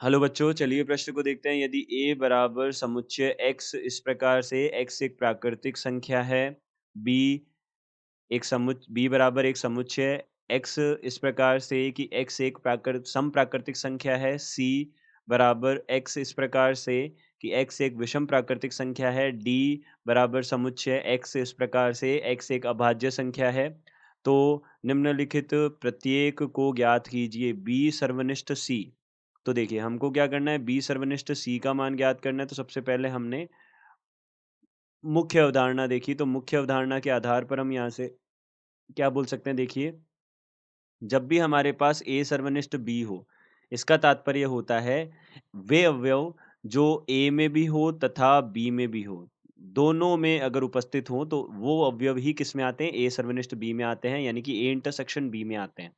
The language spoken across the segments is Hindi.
हेलो बच्चों, चलिए प्रश्न को देखते हैं। यदि a बराबर समुच्चय x इस प्रकार से x एक प्राकृतिक संख्या है, b b बराबर एक समुच्चय x इस प्रकार से कि x एक समप्राकृतिक संख्या है, c बराबर x इस प्रकार से कि x एक विषम प्राकृतिक संख्या है, d बराबर समुच्चय x इस प्रकार से x एक अभाज्य संख्या है, तो निम्नलिखित प्रत्येक को ज्ञात कीजिए। b सर्वनिष्ठ c। तो देखिए हमको क्या करना है, बी सर्वनिष्ठ सी का मान ज्ञात करना है। तो सबसे पहले हमने मुख्य अवधारणा देखी, तो मुख्य अवधारणा के आधार पर हम यहाँ से क्या बोल सकते हैं। देखिए, जब भी हमारे पास ए सर्वनिष्ठ बी हो, इसका तात्पर्य होता है वे अवयव जो ए में भी हो तथा बी में भी हो, दोनों में अगर उपस्थित हो तो वो अवयव ही किस में आते हैं, ए सर्वनिष्ठ बी में आते हैं, यानी कि ए इंटरसेक्शन बी में आते हैं।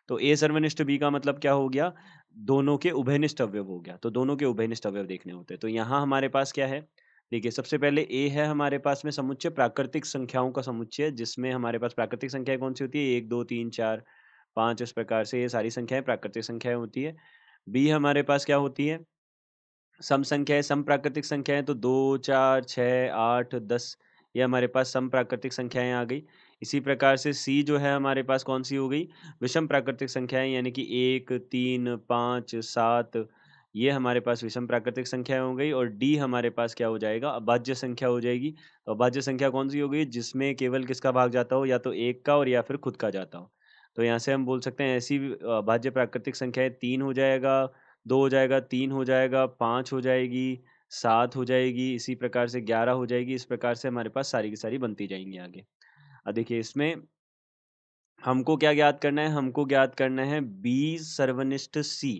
तो ए सर्वनिष्ठ बी का मतलब क्या हो गया, दोनों के उभयनिष्ठ अवयव हो गया। तो दोनों के उभयनिष्ठ अवयव देखने होते हैं। तो यहाँ हमारे पास क्या है, देखिए सबसे पहले ए है हमारे पास में समुच्चय प्राकृतिक संख्याओं का समुच्चय, जिसमें हमारे पास प्राकृतिक संख्याएं कौन सी होती है, एक दो तीन चार पाँच, इस प्रकार से ये सारी संख्याएं प्राकृतिक संख्याएं होती है। बी हमारे पास क्या होती है, सम संख्याएँ, सम प्राकृतिक संख्याएँ, तो 2, 4, 6, 8, 10, ये हमारे पास सम प्राकृतिक संख्याएँ आ गई। इसी प्रकार से सी जो है हमारे पास कौन-सी हो गई? विषम प्राकृतिक संख्याएँ, यानी कि 1, 3, 5, 7, ये हमारे पास विषम प्राकृतिक संख्याएँ हो गई। और डी हमारे पास क्या हो जाएगा? अभाज्य संख्या हो जाएगी। तो अभाज्य संख्या कौन-सी हो गई? जिसमें केवल किसका भाग जाता हो, या तो 1 का और या फिर खुद का जाता हो। तो यहाँ से हम बोल सकते हैं ऐसी अभाज्य प्राकृतिक संख्याएँ 3 हो जाएगा, 2 हो जाएगा, 3 हो जाएगा, 5 हो जाएगी, 7 हो जाएगी, इसी प्रकार से 11 हो जाएगी। इस प्रकार से हमारे पास सारी की सारी बनती जाएँगी आगे। देखिए इसमें हमको क्या ज्ञात करना है? हमको ज्ञात करना है बी सर्वनिष्ठ सी।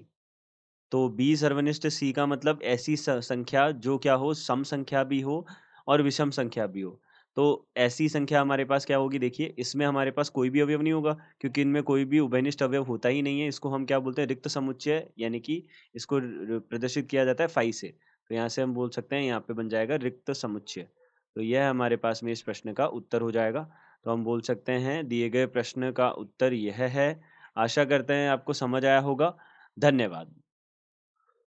तो बी सर्वनिष्ठ सी का मतलब ऐसी संख्या जो क्या हो, सम संख्या भी हो और विषम संख्या भी हो। तो ऐसी संख्या हमारे पास क्या होगी, देखिए इसमें हमारे पास कोई भी अवयव नहीं होगा, क्योंकि इनमें कोई भी उभयनिष्ठ अवयव होता ही नहीं है। इसको हम क्या बोलते हैं, रिक्त समुच्चय, यानी कि इसको प्रदर्शित किया जाता है फाई से। तो यहाँ से हम बोल सकते हैं, यहाँ पे बन जाएगा रिक्त समुच्चय। तो यह हमारे पास में इस प्रश्न का उत्तर हो जाएगा। तो हम बोल सकते हैं दिए गए प्रश्न का उत्तर यह है। आशा करते हैं आपको समझ आया होगा। धन्यवाद।